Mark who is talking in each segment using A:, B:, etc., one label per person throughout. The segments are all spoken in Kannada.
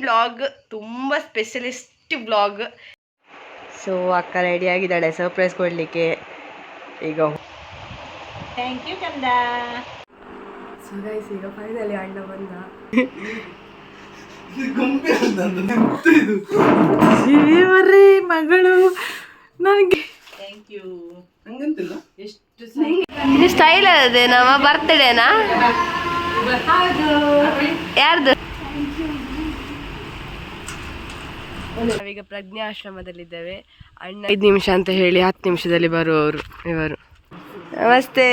A: ಬ್ಲಾಗ್ ತುಂಬ ಸ್ಪೆಷಲಿಸ್ಟ್ ಬ್ಲಾಗ್. ಸೊ ಅಕ್ಕ ರೆಡಿ ಆಗಿದ್ದಾಳೆ ಸರ್ಪ್ರೈಸ್ ಕೊಡಲಿಕ್ಕೆ ಈಗ.
B: ಥ್ಯಾಂಕ್ ಯು ಕಂದ.
A: ಸೊ ಗೈಸ್ ಈಗ ಫೈನಲಿ ಅಣ್ಣ ಬಂದ. ಮಗಳು ನನಗೆ
B: ಥ್ಯಾಂಕ್ ಯು. ಎಷ್ಟು
A: ಇದು ಸ್ಟೈಲ್ ಅದೇ ನಮ್ಮ ಬರ್ತ್ಡೇನಾ ಯಾರ್ದು? ನಾವೀಗ ಪ್ರಜ್ಞಾಶ್ರಮದಲ್ಲಿದ್ದೇವೆ. ಅಣ್ಣ 5 ನಿಮಿಷ ಅಂತ ಹೇಳಿ 10 ನಿಮಿಷದಲ್ಲಿ ಬರುವವರು ಇವರು. ನಮಸ್ತೆ.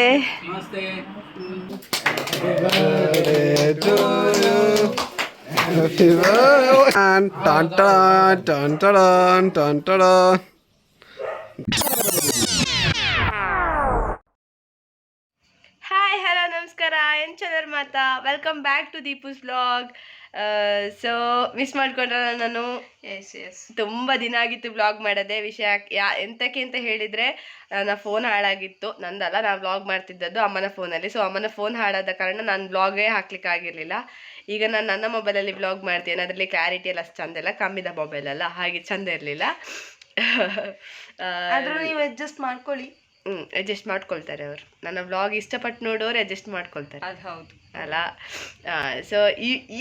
A: ಹಾಯ್ ಹಲೋ ನಮಸ್ಕಾರ, ಏನು ಚಂದ್ರ ಮಾತಾ. Welcome back to Deepu's vlog. So miss ಮಾಡ್ಕೊಂಡ್ರೆ ನಾನು ತುಂಬ ದಿನ ಆಗಿತ್ತು ವ್ಲಾಗ್ ಮಾಡೋದೇ. ವಿಷಯ ಎಂತಕ್ಕೆ ಅಂತ ಹೇಳಿದರೆ ನನ್ನ ಫೋನ್ ಹಾಳಾಗಿತ್ತು. ನಂದಲ್ಲ, ನಾನು ವ್ಲಾಗ್ ಮಾಡ್ತಿದ್ದದ್ದು ಅಮ್ಮನ ಫೋನಲ್ಲಿ. ಸೊ ಅಮ್ಮನ ಫೋನ್ ಹಾಳಾದ ಕಾರಣ ನಾನು ವ್ಲಾಗೇ ಹಾಕ್ಲಿಕ್ಕೆ ಆಗಿರಲಿಲ್ಲ. ಈಗ ನಾನು ನನ್ನ ಮೊಬೈಲಲ್ಲಿ ವ್ಲಾಗ್ ಮಾಡ್ತೇನೆ. ಅದರಲ್ಲಿ ಕ್ಲಾರಿಟಿ ಎಲ್ಲ ಅಷ್ಟು ಚಂದ ಇಲ್ಲ, ಕಮ್ಮಿದ ಮೊಬೈಲ್ ಅಲ್ಲ, ಹಾಗೆ ಚಂದ ಇರಲಿಲ್ಲ.
B: ಆದರೂ ನೀವು ಅಡ್ಜಸ್ಟ್ ಮಾಡ್ಕೊಳ್ಳಿ.
A: ಅಡ್ಜಸ್ಟ್ ಮಾಡ್ಕೊಳ್ತಾರೆ ಅವರು. ನನ್ನ ವ್ಲಾಗ್ ಇಷ್ಟಪಟ್ಟು ನೋಡೋರು ಅಡ್ಜಸ್ಟ್ ಮಾಡ್ಕೊಳ್ತಾರೆ.
B: ಅದು ಹೌದು
A: ಅಲ್ಲ. ಸೊ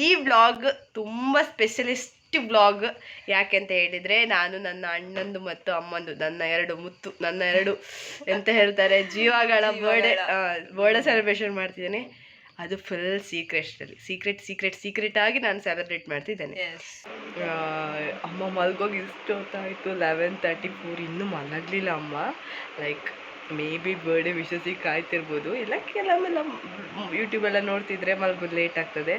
A: ಈ ವ್ಲಾಗ್ ತುಂಬ ಸ್ಪೆಷಲಿಸ್ಟ್ ವ್ಲಾಗ್. ಯಾಕೆ ಅಂತ ಹೇಳಿದರೆ ನಾನು ನನ್ನ ಅಣ್ಣಂದು ಮತ್ತು ಅಮ್ಮಂದು, ನನ್ನ ಎರಡು ಎಂತ ಹೇಳ್ತಾರೆ ಜೀವಗಳ ಬರ್ಡೇ ಸೆಲೆಬ್ರೇಷನ್ ಮಾಡ್ತಿದ್ದೇನೆ. ಅದು ಫುಲ್ ಸೀಕ್ರೆಟ್ ಆಗಿ ನಾನು ಸೆಲೆಬ್ರೇಟ್ ಮಾಡ್ತಿದ್ದೇನೆ. ಅಮ್ಮ ಮಲ್ಗೋಗಿ ಇಷ್ಟು ಹೊತ್ತಾಯಿತು, 11:34. ಇನ್ನೂ ಮಲಗಲಿಲ್ಲ ಅಮ್ಮ. ಲೈಕ್ ಮೇ ಬಿ ಬರ್ಡೇ ವಿಷಯಕ್ಕೆ ಕಾಯ್ತಿರ್ಬೋದು, ಇಲ್ಲ ಕೆಲವೊಮ್ಮೆಲ್ಲ ಯೂಟ್ಯೂಬೆಲ್ಲ ನೋಡ್ತಿದ್ರೆ ಮಲ್ಗೋದು ಲೇಟ್ ಆಗ್ತದೆ.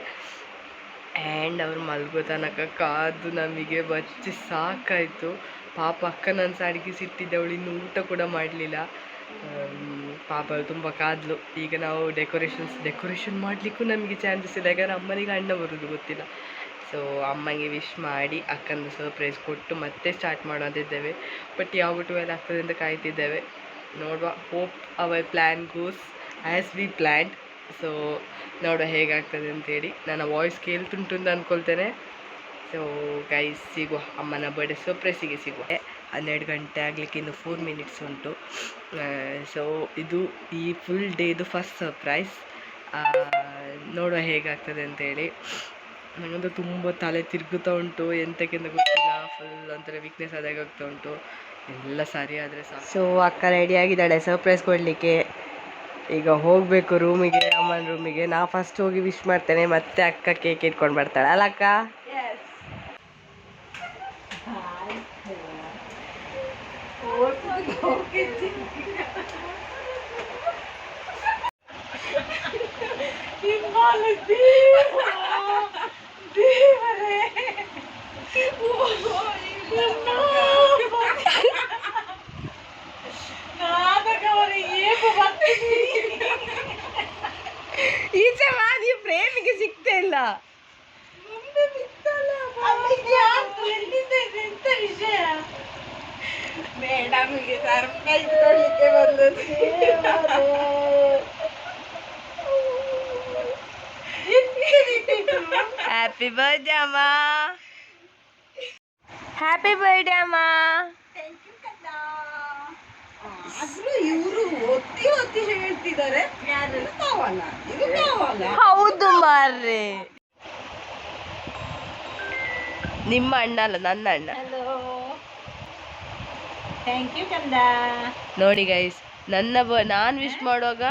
A: ಆ್ಯಂಡ್ ಅವ್ರು ಮಲ್ಗೋ ತನಕ ಕಾದು ನಮಗೆ ಬಚ್ಚಿ ಸಾಕಾಯಿತು. ಪಾಪ ಅಕ್ಕ ನನ್ನ ಸಾಡಿಗೆ ಸಿಟ್ಟಿದ್ದವಳು, ಇನ್ನೂ ಊಟ ಕೂಡ ಮಾಡಲಿಲ್ಲ. ಪಾಪ ತುಂಬ ಕಾದ್ಲು. ಈಗ ನಾವು ಡೆಕೋರೇಷನ್ ಮಾಡಲಿಕ್ಕೂ ನಮಗೆ ಚಾನ್ಸಸ್ ಇಲ್ಲ, ಯಾಕಂದರೆ ಅಮ್ಮನಿಗೆ ಅಣ್ಣ ಬರೋದು ಗೊತ್ತಿಲ್ಲ. ಸೊ ಅಮ್ಮನಿಗೆ ವಿಶ್ ಮಾಡಿ ಅಕ್ಕಂದು ಸರ್ಪ್ರೈಸ್ ಕೊಟ್ಟು ಮತ್ತೆ ಸ್ಟಾರ್ಟ್ ಮಾಡೋದಿದ್ದೇವೆ. ಬಟ್ ಯಾವ 12 ಆಗ್ತದೆ ಅಂತ ಕಾಯ್ತಿದ್ದೇವೆ. ನೋಡುವ, hope hour plan goes as we planned. So ನೋಡುವ ಹೇಗಾಗ್ತದೆ ಅಂತೇಳಿ. ನನ್ನ ವಾಯ್ಸ್ ಕೇಳ್ತುಂಟು ಅಂತ ಅಂದ್ಕೊಳ್ತೇನೆ. ಸೊ ಗೈಸ್ ಸಿಗುವ, ಅಮ್ಮನ ಬರ್ಡೇ ಸರ್ಪ್ರೈಸಿಗೆ ಸಿಗುವ. 12 ಗಂಟೆ ಆಗಲಿಕ್ಕೆ ಇನ್ನು 4 ಮಿನಿಟ್ಸ್ ಉಂಟು. ಸೊ ಇದು ಈ ಫುಲ್ ಡೇದು ಫಸ್ಟ್ ಸರ್ಪ್ರೈಸ್. ನೋಡುವ ಹೇಗಾಗ್ತದೆ ಅಂತೇಳಿ. ನನಗಂತೂ ತುಂಬ ತಲೆ ತಿರುಗುತ್ತಾ ಉಂಟು, ಎಂತಕ್ಕಿಂತ ಗೊತ್ತಿಲ್ಲ. ಫುಲ್ ಒಂಥರ ವೀಕ್ನೆಸ್ ಆದಾಗ ಆಗ್ತಾ ಉಂಟು. ಎಲ್ಲ ಸರಿ ಆದರೆ ಸಾಕು. ಸೊ ಅಕ್ಕ ರೆಡಿ ಆಗಿದ್ದಾಳೆ ಸರ್ಪ್ರೈಸ್ ಕೊಡಲಿಕ್ಕೆ. ಈಗ ಹೋಗಬೇಕು ರೂಮಿಗೆ, ಅಮ್ಮನ ರೂಮಿಗೆ. ನಾ ಫಸ್ಟ್ ಹೋಗಿ ವಿಶ್ ಮಾಡ್ತೇನೆ, ಮತ್ತೆ ಅಕ್ಕ ಕೇಕ್ ಇಟ್ಕೊಂಡು ಬರ್ತಾಳೆ. ಅಲ್ಲ ಅಕ್ಕ? ಈಚೆ ಬಾ, ನೀವು ಪ್ರೇಮಿಗೆ ಸಿಗ್ತಾ ಇಲ್ಲ.
B: ಮೇಡಮ್ಗೆ ಸರ್ಪ್ರೈಸ್ ಕೊಡ್ಲಿಕ್ಕೆ ಬಂದದ್ದು.
A: ಹ್ಯಾಪಿ ಬರ್ಡೇ ಅಮ್ಮ. ಹ್ಯಾಪಿ ಬರ್ಡೇ ಅಮ್ಮ.
B: ಆದ್ರೂ ಇವರು ಒತ್ತಿ ಹೇಳ್ತಿದ್ದಾರೆ,
A: ಹೌದು ಮಾರ್ರೆ. ನಿಮ್ಮ ಅಣ್ಣ ಅಲ್ಲ, ನನ್ನ ಅಣ್ಣ.
B: ಥ್ಯಾಂಕ್ ಯು ಕಂದ.
A: ನೋಡಿ ಗೈಸ್, ನಾನು ವಿಶ್ ಮಾಡುವಾಗ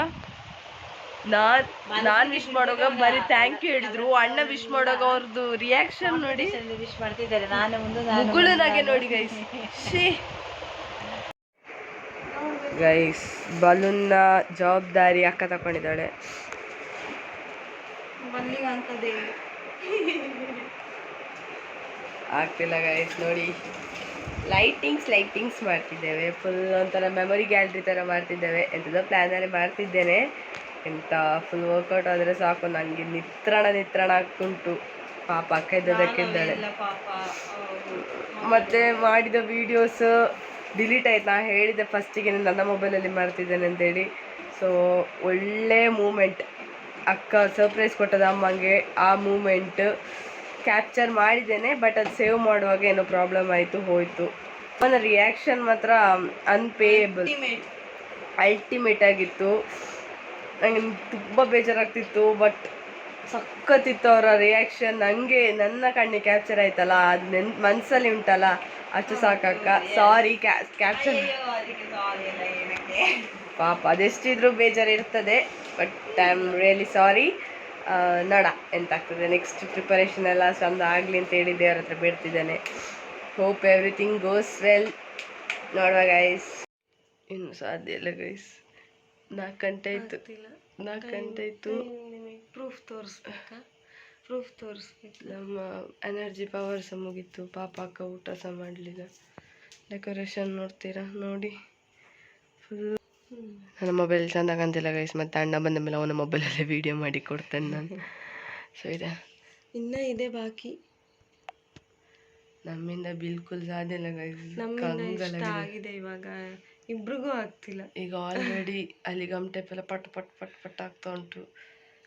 A: ಬರೀ ಥ್ಯಾಂಕ್ ಯು ಹೇಳಿದ್ರು. ಅಣ್ಣ ವಿಶ್ ಮಾಡುವಾಗ ಅವ್ರದ್ದು ರಿಯಾಕ್ಷನ್ ನೋಡಿ,
B: ವಿಶ್ ಮಾಡ್ತಿದ್ದಾರೆ. ನಾನು
A: ಮುಗುಳುನಾಗೆ ನೋಡಿ ಗೈಸ್. ಗೈಸ್ ಬಲೂನ್ನ ಜವಾಬ್ದಾರಿ ಅಕ್ಕ ತಗೊಂಡಿದ್ದಾಳೆ. ಆಗ್ತಿಲ್ಲ ಗೈಸ್ ನೋಡಿ. ಲೈಟಿಂಗ್ಸ್ ಮಾಡ್ತಿದ್ದೇವೆ. ಫುಲ್ ಒಂಥರ ಮೆಮೊರಿ ಗ್ಯಾಲರಿ ಥರ ಮಾಡ್ತಿದ್ದೇವೆ. ಎಂಥದೋ ಪ್ಲ್ಯಾನಲ್ಲಿ ಮಾಡ್ತಿದ್ದೇನೆ. ಎಂಥ ಫುಲ್ ವರ್ಕೌಟ್ ಆದರೆ ಸಾಕು. ನನಗೆ ನಿತ್ರಣ ಆಗ್ತುಂಟು. ಪಾಪ ಅಕ್ಕ ಇದ್ದದಕ್ಕಿದ್ದಾಳೆ. ಮತ್ತು ಮಾಡಿದ ವೀಡಿಯೋಸ್ ಡಿಲೀಟ್ ಆಯ್ತು. ನಾನು ಹೇಳಿದ್ದೆ ಫಸ್ಟಿಗೆ ನನ್ನ ಮೊಬೈಲಲ್ಲಿ ಮಾಡ್ತಿದ್ದೇನೆ ಅಂತೇಳಿ. ಸೊ ಒಳ್ಳೆ ಮೂಮೆಂಟ್. ಅಕ್ಕ ಸರ್ಪ್ರೈಸ್ ಕೊಟ್ಟದ ಅಮ್ಮಂಗೆ. ಆ ಮೂಮೆಂಟ್ ಕ್ಯಾಪ್ಚರ್ ಮಾಡಿದ್ದೇನೆ, ಬಟ್ ಅದು ಸೇವ್ ಮಾಡುವಾಗ ಏನೋ ಪ್ರಾಬ್ಲಮ್ ಆಯಿತು, ಹೋಯಿತು. ಅವನ ರಿಯಾಕ್ಷನ್ ಮಾತ್ರ ಅನ್ಪೇಯಬಲ್, ಅಲ್ಟಿಮೇಟ್ ಆಗಿತ್ತು. ನನಗೆ ತುಂಬ ಬೇಜಾರಾಗ್ತಿತ್ತು, ಬಟ್ ಸಖತ್ತಿತ್ತು ಅವರ ರಿಯಾಕ್ಷನ್. ನನಗೆ ನನ್ನ ಕಣ್ಣಿಗೆ ಕ್ಯಾಪ್ಚರ್ ಆಯ್ತಲ್ಲ, ಅದು ಮನಸ್ಸಲ್ಲಿ ಉಂಟಲ್ಲ, ಅಷ್ಟು ಸಾಕಕ್ಕ. ಸಾರಿ ಕ್ಯಾಪ್ಚರ್, ಪಾಪ ಅದೆಷ್ಟಿದ್ರೂ ಬೇಜಾರು ಇರ್ತದೆ, but I am really sorry. ನೋಡ ಎಂತಾಗ್ತದೆ ನೆಕ್ಸ್ಟ್. ಪ್ರಿಪರೇಷನ್ ಎಲ್ಲ ಚಂದ ಆಗಲಿ ಅಂತೇಳಿ ದೇವ್ರ ಹತ್ರ ಬೇಡ್ತಿದ್ದೇನೆ. Hope everything goes well. ನೋಡುವ ಗೈಸ್, ಇನ್ನು ಸಾಧ್ಯ ಇಲ್ಲ ಗೈಸ್. 4 ಗಂಟೆ ಆಯಿತು, 4 ಗಂಟೆ ಆಯಿತು.
B: ಪ್ರೂಫ್ ತೋರಿಸ್ಬೇಕು.
A: ನಮ್ಮ ಎನರ್ಜಿ ಪವರ್ ಸಹ ಮುಗೀತು. ಪಾಪ ಅಕ್ಕ ಊಟ ಸಹ ಮಾಡಲಿಲ್ಲ. ಡೆಕೋರೇಷನ್ ನೋಡ್ತೀರಾ ನೋಡಿ, ಫುಲ್. ನನ್ನ ಮೊಬೈಲ್ ಚೆಂದ ಕಾಣ್ತಿಲ್ಲ ಗೈಸ್, ಮತ್ತು ಅಣ್ಣ ಬಂದ ಮೇಲೆ ಅವನ ಮೊಬೈಲಲ್ಲೇ ವೀಡಿಯೋ ಮಾಡಿ ಕೊಡ್ತೇನೆ ನಾನು. ಸೊ
B: ಇನ್ನೂ ಇದೆ ಬಾಕಿ.
A: ನಮ್ಮಿಂದ ಬಿಲ್ಕುಲ್ ಸಾಧ್ಯ ಇಲ್ಲ ಗೈಸ್.
B: ಆಗಿದೆ ಇವಾಗ, ಇಬ್ರಿಗೂ ಆಗ್ತಿಲ್ಲ.
A: ಈಗ ಆಲ್ರೆಡಿ ಅಲ್ಲಿ ಗಮ್ ಟೈಪ್ ಎಲ್ಲ ಪಟ್ ಪಟ್ ಪಟ್ ಪಟ್ ಆಗ್ತಾ ಉಂಟು.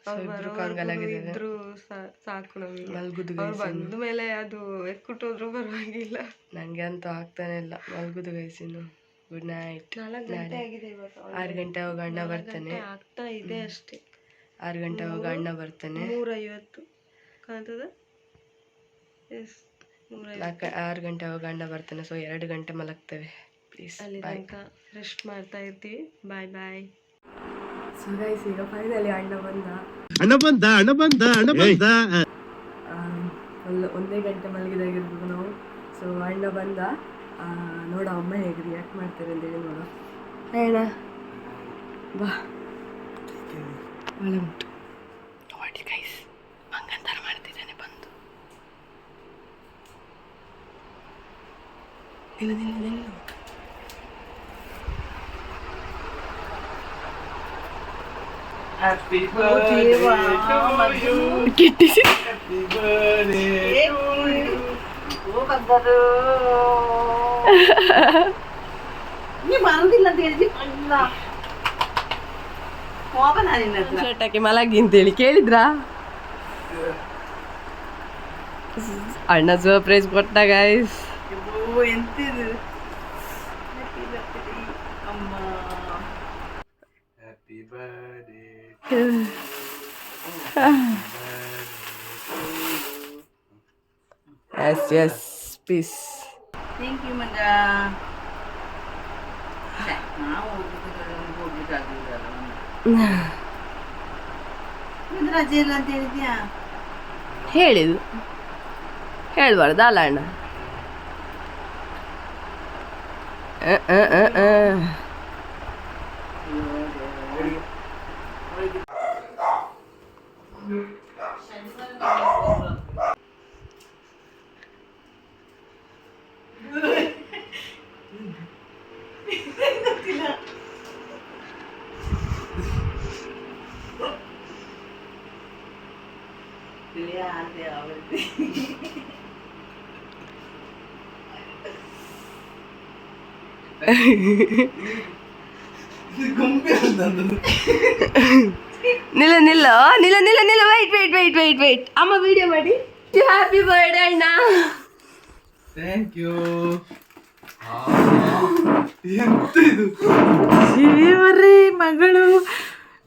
B: ಇದ್ರು ಸಾಕು ನಮ್ಗೆ.
A: ಮಲ್ಗುದು
B: ಬಂದ ಮೇಲೆ ಅದು ಎಕ್ಕುಟ್ಟೋದ್ರು ಪರವಾಗಿಲ್ಲ.
A: ನಂಗೆ ಅಂತೂ ಆಗ್ತಾನೆ ಇಲ್ಲ. ಮಲ್ಗುದು ಗೈಸ್ ಇನ್ನು. Good night.
B: 4 ಗಂಟೆ ಆಗಿದೆ ಇವತ್ತು.
A: 6 ಗಂಟೆ ಹೋಗ ಅಣ್ಣ ಬರ್ತಾನೆ.
B: ಆಗ್ತಾ ಇದೆ ಅಷ್ಟೇ.
A: 6 ಗಂಟೆ ಹೋಗ ಅಣ್ಣ ಬರ್ತಾನೆ.
B: 3:50 ಕಾಣ್ತದ. ಎಸ್
A: 6 ಗಂಟೆ ಹೋಗ ಅಣ್ಣ ಬರ್ತಾನೆ. ಸೊ 2 ಗಂಟೆ ಮಲಗ್ತೇವೆ ಪ್ಲೀಸ್.
B: ಅಲ್ಲಿ ತನಕ ರೆಸ್ಟ್ ಮಾಡ್ತಾ ಇರ್ತೀವಿ. ಬಾಯ್ ಬಾಯ್.
A: ಸೊ ಗೈಸ್, ಈಗ ಫೈನಲಿ ಅಣ್ಣ ಬಂದ. ಒಂದೇ ಗಂಟೆ ಮಲಗಿದಾಗಿರ್ಬೇಕು ನಾವು. ಸೊ ಅಣ್ಣ ಬಂದ. ನೋಡ ಅಮ್ಮ ಹೇಗೆ ರಿಯಾಕ್ಟ್ ಮಾಡ್ತಾರೆ ಅಂತೇಳಿ ನೋಡ. ಅಣ್ಣ ಬಾ, ಒಳ್ಳೆ ಉಂಟು ನೋಡಿ ಗೈಸ್. ಮಂಗಂತರ ಮಾಡ್ತಿದ್ದಾನೆ ಬಂದು. ನಿಲ್ಲ
C: Happy birthday to you.
A: ಕಿಟ್ಟಿಸಿ
C: Happy birthday to you.
B: ನೀ ಬರುದಿಲ್ಲ ಅಂತ ಹೇಳಿದ್ವಿ. ಅಲ್ಲ ಕೋಪ ನಾನಿನ್ನ ಹತ್ರ.
A: ಶರ್ಟ್ ಹಾಕಿ ಮಲಗಿ ಅಂತೇಳಿ ಕೇಳಿದ್ರಾ? ಅಣ್ಣ ಸರ್ಪ್ರೈಸ್ ಕೊಟ್ಟ ಗೈಸ್.
B: ಎಂತಿದು ಅಮ್ಮ.
C: Happy birthday.
A: Yes, please.
B: Thank you ಮಗ. ನಾವು ಹೋಗ್ಲಿಕ್ಕಾಗಲಿಲ್ಲ. ರಜೆ ಇಲ್ಲ ಅಂತ ಹೇಳಿದ್ಯಾ?
A: ಹೇಳಿದು ಹೇಳ್ಬಾರ್ದು ಅಲ್ಲ ಅಣ್ಣ. ನಿಲ್ಲ ವೈಟ್ ಅಮ್ಮ ವಿಡಿಯೋ ಮಾಡಿ. ಹ್ಯಾಪಿ ಬರ್ಡೇ ಅಣ್ಣ.
C: Thank you.
B: ಶಿವರೇ ಮಗಳು,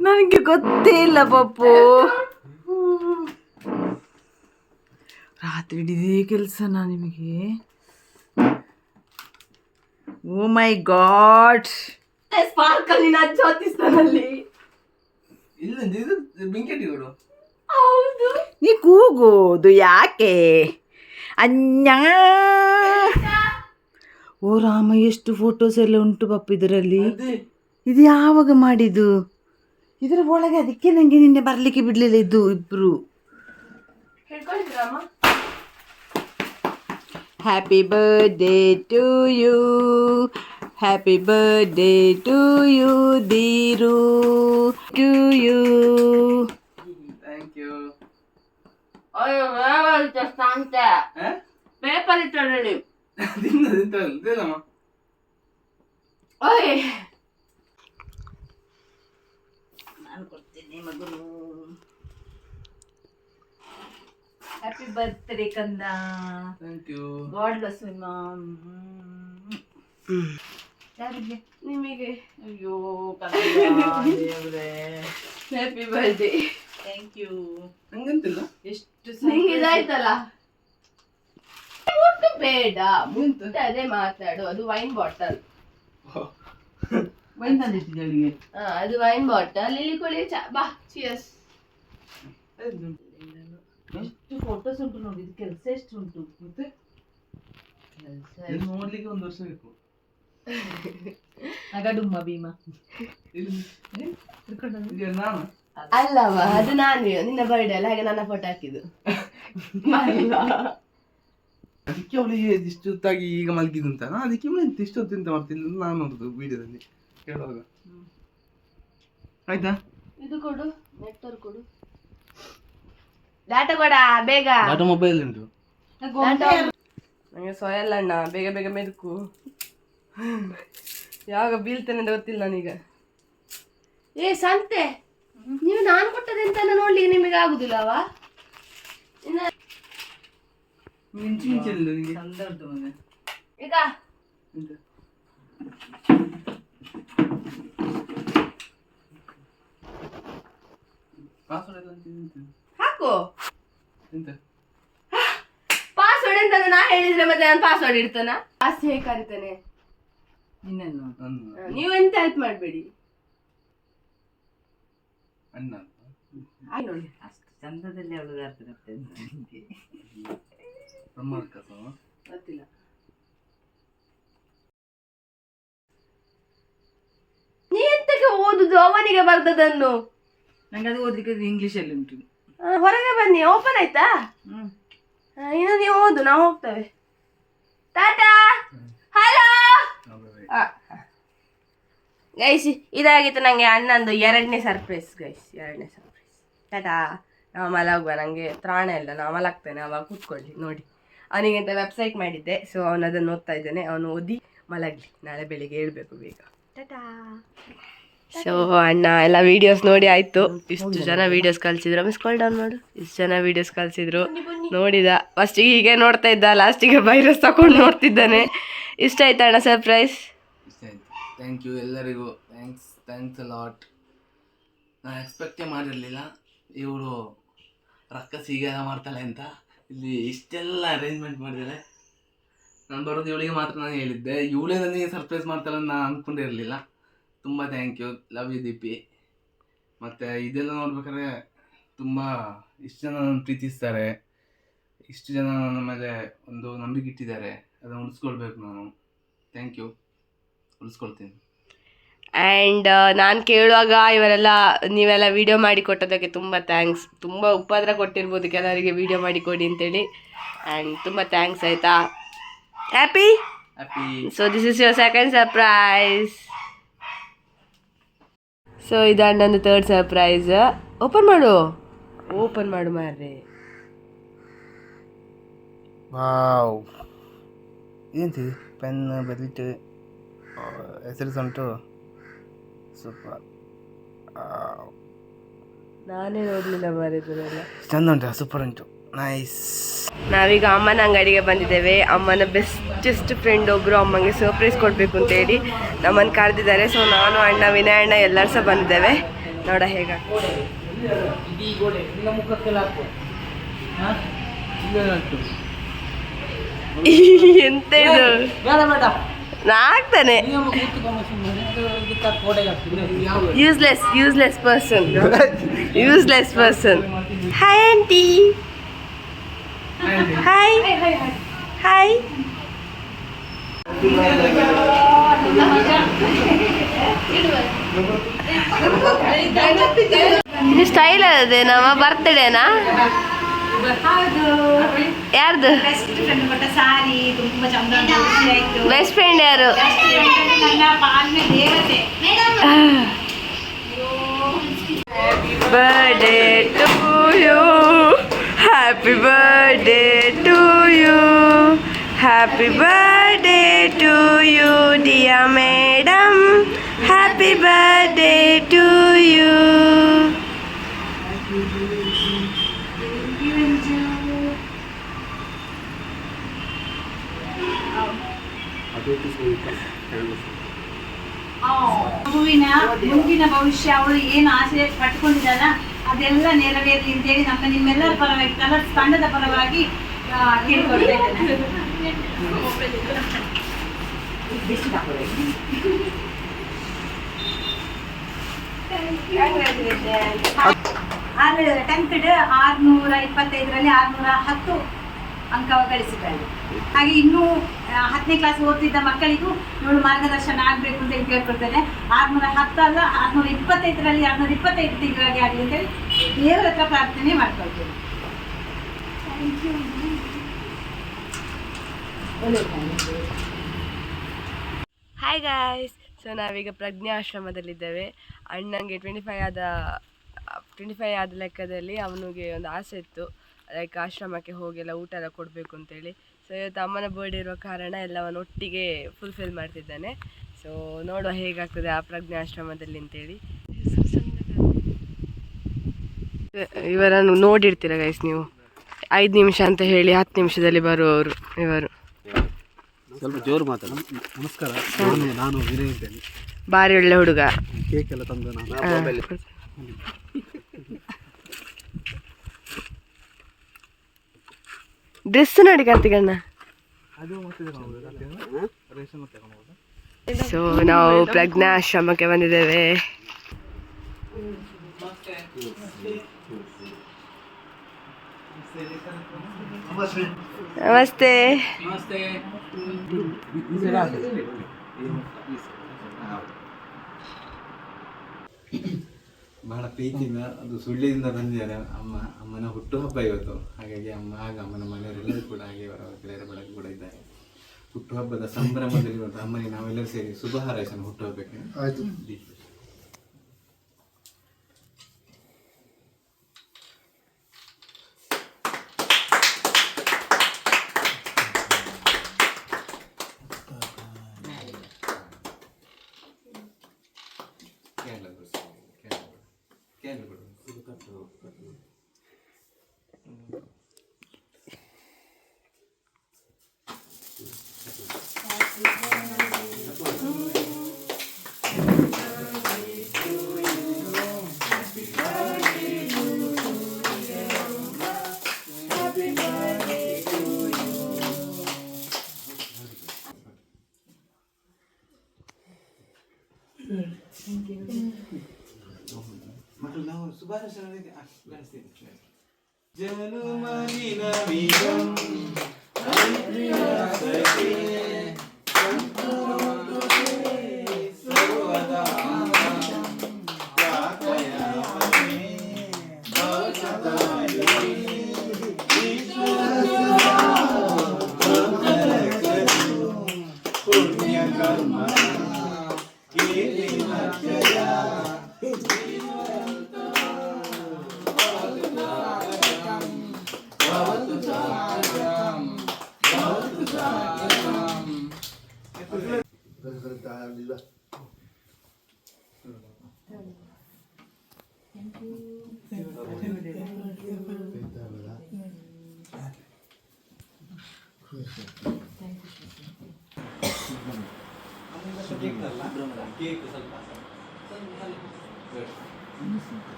B: ನನಗೆ ಗೊತ್ತೇ ಇಲ್ಲ ಪಪ್ಪು. ರಾತ್ರಿ ಇಡೀ ಕೆಲಸನಾ ನಿಮಗೆ? ಓ ಮೈ ಗಾಡ್.
A: ಸ್ಪಾರ್ಕಲ್ ನಿನ್ನ ಅಜ್ಜ ಹೊತ್ತಿಸ್ತಾನಲ್ಲಿ.
C: ಇಲ್ಲ ಇದು ಬೆಂಕಿ ಕೊಡು.
A: ಹೌದು,
B: ನೀ ಕೂಗೋದು ಯಾಕೆ? ಅಣ್ಣ. ಓ ರಾಮ, ಎಷ್ಟು ಫೋಟೋಸ್ ಎಲ್ಲ ಉಂಟು ಪಪ್ಪ ಇದರಲ್ಲಿ. ಇದು ಯಾವಾಗ ಮಾಡಿದ್ದು? ಇದರ ಒಳಗೆ ಅದಕ್ಕೆ ನನಗೆ ನಿನ್ನೆ ಬರಲಿಕ್ಕೆ ಬಿಡಲಿಲ್ಲ ಇದು ಇಬ್ರು. Happy birthday to you, happy birthday to you Deeru, to you.
C: Thank you.
A: Paper ಇಟ್ಟಲ್ಲಿ
C: ತಿನ್ನಮ್ಮ.
B: ನಾನು ಕೊಡ್ತೀನಿ ಮಗನು. ಹ್ಯಾಪಿ ಬರ್ತ್ಡೇ ಕಂದ.
C: Thank you.
B: God bless you mom. ಯಾರಿಗೆ?
A: ನಿಮಗೆ.
B: ಅಯ್ಯೋ ದೇವ್ರೇ.
A: Happy birthday.
B: Thank you.
C: ನಂಗಂತಿಲ್ಲ.
B: ಎಷ್ಟು
A: ನಿಂಗೆ ಇದಾಯ್ತಲ್ಲ, ಮುಟ್ಟು ಬೇಡ, ಮುಟ್ಟದೆ ಮಾತಾಡು. ಅದು ವೈನ್ ಬಾಟಲ್.
B: ವೈನ್ ತಂದಿಟ್ಟಿದ್ದೆ ಅವಳಿಗೆ.
A: ಅದು ವೈನ್ ಬಾಟಲ್. ಇಲ್ಲಿ ಕೊಡಿ ಬಾ. ಚಿಯರ್ಸ್.
B: ಎಷ್ಟು ಫೋಟೋಸ್ ಉಂಟು ನೋಡಿ. ಇದು ಕೆಲಸ ಎಷ್ಟು ಉಂಟು
C: ಮತ್ತೆ
B: ಕೆಲಸ
C: ನೋಡ್ಲಿಕ್ಕೆ 1 ವರ್ಷ ಬೇಕು.
B: ನಗಡುಮ್ಮ ಭೀಮಾ.
C: ಈಗ ನಾನು
A: ಅಲ್ಲವ, ಅದು ನಾನು ನಿನ್ನ ಬರ್ಡೇ ಅಲ್ಲ, ಹಾಗೆ ನನ್ನ ಫೋಟೋ ಹಾಕಿದ್ದು.
C: ಅದಕ್ಕೆ ಅವಳಿಗೆ ಇಷ್ಟು ಹೊತ್ತಾಗಿ ಈಗ ಮಲಗಿದಂತ. ಅದಕ್ಕೆ ಇವಳು ಇಷ್ಟು ಹೊತ್ತು ಎಂತ ಮಾಡ್ತಿಲ್ಲ ನಾನು ನೋಡುದು ವಿಡಿಯೋದಲ್ಲಿ ಕೇಳುವಾಗ. ಆಯ್ತಾ?
A: ಇದು ಕೊಡು, ನೆಟ್ವರ್ಕ್ ಕೊಡು, ಡಾಟಾ ಕೊಡ ಬೇಗ.
C: ಡಾಟಾ ಮೊಬೈಲ್ ಉಂಟು.
A: ನಂಗೆ ಸೊಯಲ್ಲ ಅಣ್ಣ, ಬೇಗ ಬೇಗ ಮೆದುಕು. ಯಾವಾಗ ಬೀಳ್ತೇನೆ ಅಂತ ಗೊತ್ತಿಲ್ಲ ನನೀಗ. ಏ ಸಂತೆ, ನೀವು ನಾನು ಕೊಟ್ಟದೆಂತ ನೋಡ್ಲಿಕ್ಕೆ ನಿಮಗೆ ಆಗುದಿಲ್ಲವ?
C: ಮಿಂಚು ಮಿಂಚಿಲ್ಲ ನಿಮಗೆ.
B: ಚಂದ ಉಂಟು ಮನೆ.
A: ಈಗ
C: ಪಾಸ್ವರ್ಡ್ ಎಲ್ಲ ಅಂತ
A: ಹಾಕು.
C: ಎಂತ
A: ಪಾಸ್ವರ್ಡ್ ಅಂತ ನಾ ಹೇಳಿದ್ರೆ ಮತ್ತೆ ನಾನು ಪಾಸ್ವರ್ಡ್ ಇಡ್ತಾನ? ಜಾಸ್ತಿ ಹೇಗೆ ಕರಿತಾನೆ
B: ನಿನ್ನನ್ನು.
A: ನೀವು ಎಂತ ಹೆಲ್ಪ್ ಮಾಡಬೇಡಿ.
C: ಅಣ್ಣ
A: ನೋಡಿ
B: ಅಷ್ಟು ಚಂದದಲ್ಲಿ ಅವಳು ಅರ್ಥ
A: ಗೊತ್ತಿಲ್ಲ. ನೀ ಎಂತಕ್ಕೆ ಓದುದು ಅವನಿಗೆ ಬರ್ದದನ್ನು?
B: ನಂಗೆ ಅದು ಓದ್ಲಿಕ್ಕೆ ಇಂಗ್ಲಿಷಲ್ಲಿ ಉಂಟು.
A: ಹೊರಗೆ ಬನ್ನಿ. ಓಪನ್ ಆಯ್ತಾ? ಇನ್ನು ನೀವು ಓದು, ನಾವು ಹೋಗ್ತೇವೆ. ಟಾಟಾ. ಹಲೋ ಗೈಸ್, ಇದಾಗಿತ್ತು ನಂಗೆ ಅಣ್ಣಂದು 2ನೇ ಸರ್ಪ್ರೈಸ್ ಗೈಸ್. 2ನೇ ಸರ್ಪ್ರೈಸ್. ಟಾಟಾ. ನಾವು ಮಲಗುವ, ನನಗೆ ತ್ರಾಣ ಇಲ್ಲ, ನಾವು ಮಲಗ್ತೇನೆ. ಅವಾಗ ಕೂತ್ಕೊಳ್ಳಿ ನೋಡಿ. ಅವನಿಗೆಂತ ವೆಬ್ಸೈಟ್ ಮಾಡಿದ್ದೆ, ಸೊ ಅವನು ಅದನ್ನು ಓದ್ತಾ ಇದ್ದಾನೆ. ಅವನು ಓದಿ ಮಲಗಲಿ, ನಾಳೆ ಬೆಳಿಗ್ಗೆ ಹೇಳ್ಬೇಕು ಬೇಗ. ಟಾಟಾ. ಸೊ ಅಣ್ಣ ಎಲ್ಲ ವೀಡಿಯೋಸ್ ನೋಡಿ ಆಯಿತು. ಇಷ್ಟು ಜನ ವೀಡಿಯೋಸ್ ಕಳಿಸಿದ್ರು. ಮಿಸ್ ಕಾಲ್ ಡೌನ್ ಮಾಡು. ಇಷ್ಟು ಜನ ವೀಡಿಯೋಸ್ ಕಳಿಸಿದ್ರು, ನೋಡಿದ. ಫಸ್ಟಿಗೆ ಹೀಗೆ ನೋಡ್ತಾ ಇದ್ದ, ಲಾಸ್ಟಿಗೆ ವೈರಸ್ ತಗೊಂಡು ನೋಡ್ತಿದ್ದಾನೆ. ಇಷ್ಟ ಆಯ್ತಾ ಅಣ್ಣ ಸರ್ಪ್ರೈಸ್?
C: ಇಷ್ಟ ಆಯ್ತು. ಥ್ಯಾಂಕ್ ಯು ಎಲ್ಲರಿಗೂ. Thanks a lot. ನಾನು ಎಕ್ಸ್ಪೆಕ್ಟೇ ಮಾಡಿರಲಿಲ್ಲ ಇವಳು ರೊಕ್ಕ ಸಿಗಲ್ಲ ಮಾಡ್ತಾಳೆ ಅಂತ. ಇಲ್ಲಿ ಇಷ್ಟೆಲ್ಲ ಅರೇಂಜ್ಮೆಂಟ್ ಮಾಡಿದ್ದಾಳೆ. ನಾನು ಬರೋದು ಇವಳಿಗೆ ಮಾತ್ರ ನಾನು ಹೇಳಿದ್ದೆ. ಇವಳೇ ನನಗೆ ಸರ್ಪ್ರೈಸ್ ಮಾಡ್ತಾಳೆ ಅಂತ ನಾನು ಅಂದ್ಕೊಂಡಿರಲಿಲ್ಲ. ತುಂಬ thank you. Love you Deepi. ಮತ್ತು ಇದೆಲ್ಲ ನೋಡ್ಬೇಕಾದ್ರೆ ತುಂಬ ಇಷ್ಟು ಜನ ನನ್ನ ಪ್ರೀತಿಸ್ತಾರೆ, ಇಷ್ಟು ಜನ ನನ್ನ ಮೇಲೆ ಒಂದು ನಂಬಿಕೆ ಇಟ್ಟಿದ್ದಾರೆ. ಅದನ್ನು ಉಳಿಸ್ಕೊಳ್ಬೇಕು ನಾನು. Thank you. ಉಳಿಸ್ಕೊಳ್ತೀನಿ.
A: ಆ್ಯಂಡ್ ನಾನು ಕೇಳುವಾಗ ನೀವೆಲ್ಲ ವೀಡಿಯೋ ಮಾಡಿ ಕೊಟ್ಟೋದಕ್ಕೆ ತುಂಬ ಥ್ಯಾಂಕ್ಸ್. ತುಂಬ ಉಪದ್ರ ಕೊಟ್ಟಿರ್ಬೋದು ಕೆಲವರಿಗೆ ವೀಡಿಯೋ ಮಾಡಿ ಕೊಡಿ ಅಂತೇಳಿ. ಆ್ಯಂಡ್ ತುಂಬ ಥ್ಯಾಂಕ್ಸ್ ಆಯಿತಾ. Happy. So this is your second surprise. So ಇದು ಅಣ್ಣಂದು 3rd ಸರ್ಪ್ರೈಸ್. ಓಪನ್ ಮಾಡು ಮಾರ್ರೆ.
C: ವಾವ್, ಏನಂತೀವಿ? ಪೆನ್, ಬೆಲ್ಟ್, ಹೆಸರು ಉಂಟು. ಸೂಪರ್.
A: ನಾನೇ ನೋಡಲಿಲ್ಲ ಮಾರಿದ್ರೆಲ್ಲ.
C: ಚಂದ ಉಂಟು, ಸೂಪರ್ ಉಂಟು, ನೈಸ್.
A: ನಾವೀಗ ಅಮ್ಮನ ಅಂಗಡಿಗೆ ಬಂದಿದ್ದೇವೆ. ಅಮ್ಮನ ಬೆಸ್ಟೆಸ್ಟ್ ಫ್ರೆಂಡ್ ಒಬ್ಬರು ಅಮ್ಮಂಗೆ ಸರ್ಪ್ರೈಸ್ ಕೊಡಬೇಕು ಅಂತೇಳಿ ನಮ್ಮನ್ನು ಕರೆದಿದ್ದಾರೆ. ಸೊ ನಾನು, ಅಣ್ಣ, ವಿನಯ್ ಅಣ್ಣ ಎಲ್ಲರೂ ಸಹ ಬಂದಿದ್ದೇವೆ. ನೋಡ ಹೇಗ ಎಂತ ಇದು ನಾಗ್ತಾನೆ. Useless person. Hi aunty. Hi. ಇದು ಸ್ಟೈಲ್ ಅದೇನವ? ಬರ್ತ್ಡೇನಾ? ಯಾರ್ದು ಬೆಸ್ಟ್ ಫ್ರೆಂಡ್? ಯಾರು? Birthday to you, happy birthday to you, happy birthday to you dear madam, happy birthday to you.
D: ಮಗುವಿನ ಮುಂದಿನ ಭವಿಷ್ಯ ಅವಳು ಏನು ಆಸೆ ಪಟ್ಕೊಂಡಿದ್ದಾಳ ಅದೆಲ್ಲ ನೆರವೇರಲಿ ಅಂತೇಳಿ ನಿಮ್ಮೆಲ್ಲರ ಪರವಾಗಿ ಕಲರ್ಸ್ ತಂಡದ ಪರವಾಗಿ ಕೇಳಿಕೊಳ್ತೇನೆ. ಟೆಂತ್ 625ರಲ್ಲಿ 610 ಅಂಕ ಗಳಿಸಿದ್ದಾಳೆ. ಹಾಗೆ ಇನ್ನೂ 10ನೇ ಕ್ಲಾಸ್ ಓದ್ತಿದ್ದ ಮಕ್ಕಳಿಗೂ ಇವಳು ಮಾರ್ಗದರ್ಶನ ಆಗಬೇಕು ಅಂತ ಕೇಳ್ಕೊಳ್ತೇನೆ. 610 ಅಲ್ಲ 625ರಲ್ಲಿ 625 ತಿಂಗಳಾಗಿ ಆಗಲಿ ಅಂತೇಳಿ ದೇವರ ಹತ್ರ ಪ್ರಾರ್ಥನೆ ಮಾಡ್ಕೊಳ್ತೇನೆ.
A: ಹಾಯ್ ಗಾಯ್ಸ್, ಸೊ ನಾವೀಗ ಪ್ರಜ್ಞಾಶ್ರಮದಲ್ಲಿದ್ದೇವೆ. ಅಣ್ಣಂಗೆ 25 ಆದ ಲೆಕ್ಕದಲ್ಲಿ ಅವನಿಗೆ ಒಂದು ಆಸೆ ಇತ್ತು, ಲೈಕ್ ಆಶ್ರಮಕ್ಕೆ ಹೋಗಿ ಎಲ್ಲ ಊಟ ಎಲ್ಲ ಕೊಡಬೇಕು ಅಂತೇಳಿ. ಸೊ ಇವತ್ತು ಅಮ್ಮನ ಬರ್ಡೇ ಇರೋ ಕಾರಣ ಎಲ್ಲವನ್ನು ಒಟ್ಟಿಗೆ ಫುಲ್ಫಿಲ್ ಮಾಡ್ತಿದ್ದಾನೆ. ಸೊ ನೋಡುವ ಹೇಗಾಗ್ತದೆ ಆ ಪ್ರಜ್ಞಾಶ್ರಮದಲ್ಲಿ ಅಂತೇಳಿ. ಇವರನ್ನು ನೋಡಿರ್ತೀರ ಗೈಸ್ ನೀವು, 5 ನಿಮಿಷ ಅಂತ ಹೇಳಿ 10 ನಿಮಿಷದಲ್ಲಿ ಬರುವವರು ಇವರು.
E: ಸ್ವಲ್ಪ ಜೋರು ಮಾತಾಡ. ನಮಸ್ಕಾರ, ನಾನು ವಿನಯ್ ಇದ್ದೇನೆ.
A: ಭಾರಿ ಒಳ್ಳೆ ಹುಡುಗ.
E: ಕೇಕ್ ಎಲ್ಲ ತಂದು ನಾನು
A: ಡ್ರೆಸ್ ನೋಡಿ ಕಾರ್ತಿಕಣ್ಣ. ಸೊ ನಾವು ಪ್ರಜ್ಞಾಶ್ರಮಕ್ಕೆ ಬಂದಿದ್ದೇವೆ. ನಮಸ್ತೆ.
E: ಬಹಳ ಪ್ರೀತಿಯಿಂದ ಅದು ಸುಳ್ಳಿಯಿಂದ ಬಂದಿದ್ದಾರೆ. ಅಮ್ಮನ ಹುಟ್ಟುಹಬ್ಬ ಇವತ್ತು, ಹಾಗಾಗಿ ಅಮ್ಮನ ಮನೆಯವರೆಲ್ಲರೂ ಕೂಡ ಹಾಗೆ ಅವರ ಗೆಳೆಯರ ಬಳಗ ಕೂಡ ಇದ್ದಾರೆ. ಹುಟ್ಟುಹಬ್ಬದ ಸಂಭ್ರಮದಲ್ಲಿ ಇವತ್ತು ಅಮ್ಮನಿಗೆ ನಾವೆಲ್ಲರೂ ಸೇರಿ ಶುಭ ಹಾರೈಸೋಣ ಹುಟ್ಟುಹಬ್ಬಕ್ಕೆ. ಮತ್ತು ನಾವು ಸುಭಾಷಿತಕ್ಕೆ ಗಳಿಸ್ತೀವಿ. ಜನುಮದಿನ ವೀರಂ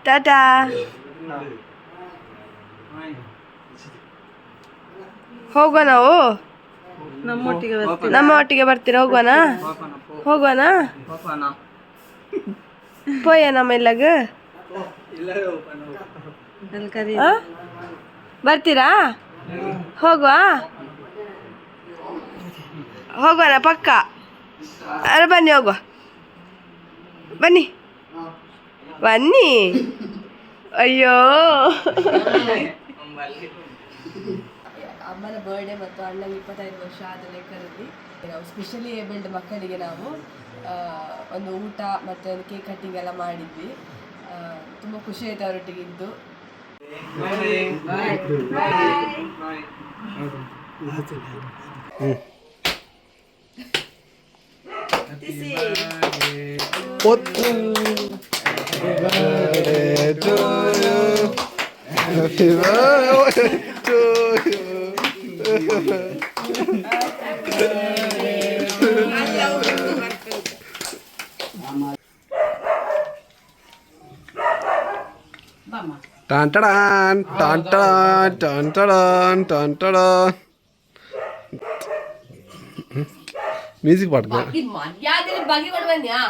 A: ಟಾಟಾ. ಹೋಗುವ ನಾವು, ನಮ್ಮ ಒಟ್ಟಿಗೆ ಬರ್ತೀರಾ? ಹೋಗುವನಾ ಪೋಯ ನಮ್ಮ ಎಲ್ಲಗ ಬರ್ತೀರಾ? ಹೋಗುವನ ಪಕ್ಕ. ಅರೆ ಬನ್ನಿ, ಹೋಗುವ ಬನ್ನಿ. ಅಯ್ಯೋ, ಅಮ್ಮನ ಬರ್ಡೇ ಮತ್ತು ಅಣ್ಣನ 25 ವರ್ಷ ಆದ ಲೆಕ್ಕದಲ್ಲಿ ನಾವು ಸ್ಪೆಷಲಿ ಏಬಲ್ಡ್ ಮಕ್ಕಳಿಗೆ ನಾವು ಒಂದು ಊಟ ಮತ್ತು ಒಂದು ಕೇಕ್ ಕಟ್ಟಿಂಗ್ ಎಲ್ಲ ಮಾಡಿದ್ವಿ. ತುಂಬ ಖುಷಿ ಆಯಿತು ಅವರೊಟ್ಟಿಗೆ ಇದ್ದು.
F: ಟಾನ್ ಟಾನ್ ಟಾನ್ ಟಾನ್ ಟಾನ್ ಟಾನ್ ಟಾನ್ ಮ್ಯೂಸಿಕ್ ಪಾಡ್ಕ
A: ಮರ್ಯಾದೆ ಬಗೆ ಕೊಡ್ಬನ್ಯಾ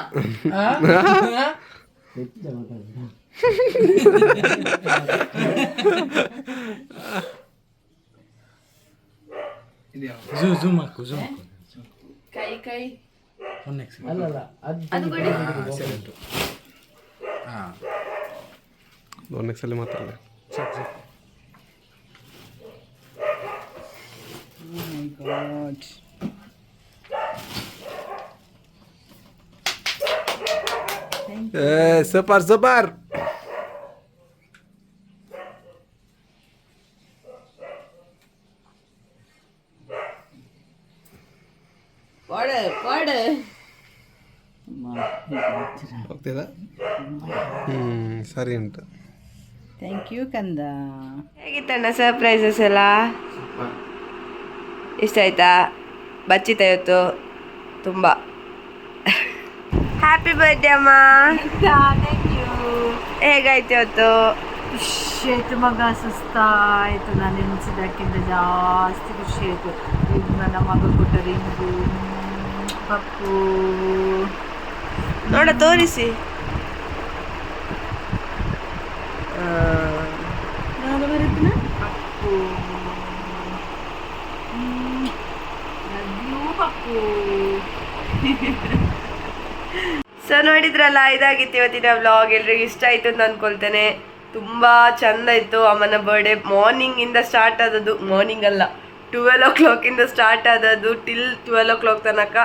A: ಕೈ ಕೈ ಅದು ಕೊಡಿ.
F: ನೆಕ್ಸ್ಟ್ ಸಲ ಮಾತಾಡಲ್ಲ ಸೂಪರ್ ಸೂಪರ್ ಹೋಗ್ತಿದ ಸರಿ ಉಂಟು.
B: ಥ್ಯಾಂಕ್ ಯು ಕಂದ.
A: ಹೇಗಿತ್ತಣ್ಣ ಸರ್ಪ್ರೈಸಸ್ ಎಲ್ಲ? ಇಷ್ಟ ಆಯ್ತಾ? ಬಚ್ಚಿತ ಇವತ್ತು ತುಂಬ. ಹ್ಯಾಪಿ ಬರ್ಡೇ ಅಮ್ಮ.
D: Thank you.
A: ಹೇಗಾಯ್ತು ಇವತ್ತು?
D: ಖುಷಿ ಆಯಿತು ಮಗ, ಸುಸ್ತಾಯಿತು. ನಾನು ಎನಿಸಿದ್ದಕ್ಕಿಂತ ಜಾಸ್ತಿ ಖುಷಿ ಆಯಿತು. ಈಗ ನನ್ನ ಮಗ ಕೊಟ್ಟ ರಿಂಗು, ಪಪ್ಪು
A: ನೋಡ ತೋರಿಸಿ.
D: ನಾನು ಬರುತ್ತೇನೆ ಪಪ್ಪು. ಪಪ್ಪು.
A: ಸೊ ನೋಡಿದ್ರಲ್ಲ, ಇದಾಗಿತ್ತು ಇವತ್ತಿನ ವ್ಲಾಗ್. ಎಲ್ರಿಗೂ ಇಷ್ಟ ಆಯಿತು ಅಂತ ಅಂದ್ಕೊಳ್ತೇನೆ. ತುಂಬ ಚೆಂದ ಇತ್ತು. ಅಮ್ಮನ ಬರ್ಡೇ ಮಾರ್ನಿಂಗಿಂದ ಸ್ಟಾರ್ಟ್ ಆದದ್ದು, ಮಾರ್ನಿಂಗ್ ಅಲ್ಲ 12 o'clock ಸ್ಟಾರ್ಟ್ ಆದದ್ದು ಟಿಲ್ 12 o'clock ತನಕ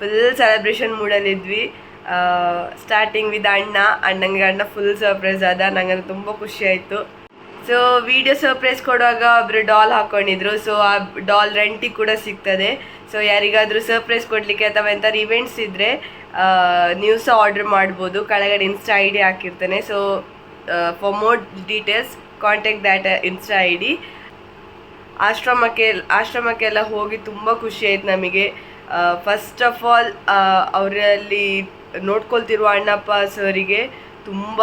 A: ಫುಲ್ ಸೆಲೆಬ್ರೇಷನ್ ಮೂಡಲ್ಲಿದ್ವಿ. ಸ್ಟಾರ್ಟಿಂಗ್ ವಿತ್ ಅಣ್ಣಂಗೆ ಫುಲ್ ಸರ್ಪ್ರೈಸ್ ಆದ. ನಂಗೆ ತುಂಬ ಖುಷಿ ಆಯಿತು. ಸೊ ವಿಡಿಯೋ ಸರ್ಪ್ರೈಸ್ ಕೊಡುವಾಗ ಒಬ್ಬರು ಡಾಲ್ ಹಾಕ್ಕೊಂಡಿದ್ರು. ಸೊ ಆ ಡಾಲ್ ರೆಂಟಿಗೆ ಕೂಡ ಸಿಗ್ತದೆ. ಸೊ ಯಾರಿಗಾದರೂ ಸರ್ಪ್ರೈಸ್ ಕೊಡಲಿಕ್ಕೆ ಅಥವಾ ಎಂಥಾರು ಇವೆಂಟ್ಸ್ ಇದ್ದರೆ ನೀವು ಸಹ ಆರ್ಡರ್ ಮಾಡ್ಬೋದು. ಕೆಳಗಡೆ ಇನ್ಸ್ಟಾ ಐ ಡಿ ಹಾಕಿರ್ತೇನೆ. So for more details contact that insta I D. ಆಶ್ರಮಕ್ಕೆಲ್ಲ ಹೋಗಿ ತುಂಬ ಖುಷಿ ಆಯ್ತು ನಮಗೆ. ಫಸ್ಟ್ ಆಫ್ ಆಲ್ ಅವರಲ್ಲಿ ನೋಡ್ಕೊಳ್ತಿರುವ ಅಣ್ಣಪ್ಪ ಸರಿಗೆ ತುಂಬ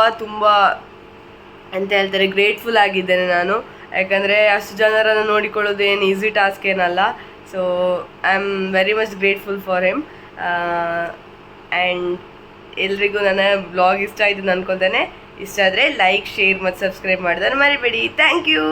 A: ಅಂತ ಹೇಳ್ತಾರೆ ಗ್ರೇಟ್ಫುಲ್ ಆಗಿದ್ದೇನೆ ನಾನು. ಯಾಕಂದರೆ ಅಷ್ಟು ಜನರನ್ನು ನೋಡಿಕೊಳ್ಳೋದು ಏನು ಈಸಿ ಟಾಸ್ಕ್ ಏನಲ್ಲ. So I am very much grateful for him. And ಎಲ್ರಿಗೂ ನನ್ನ ಬ್ಲಾಗ್ ಇಷ್ಟ ಆಯಿತು ಅಂದ್ಕೊಳ್ತೇನೆ. ಇಷ್ಟ ಆದರೆ ಲೈಕ್, ಶೇರ್ ಮತ್ತು ಸಬ್ಸ್ಕ್ರೈಬ್ ಮಾಡೋದನ್ನು ಮರಿಬೇಡಿ. Thank you.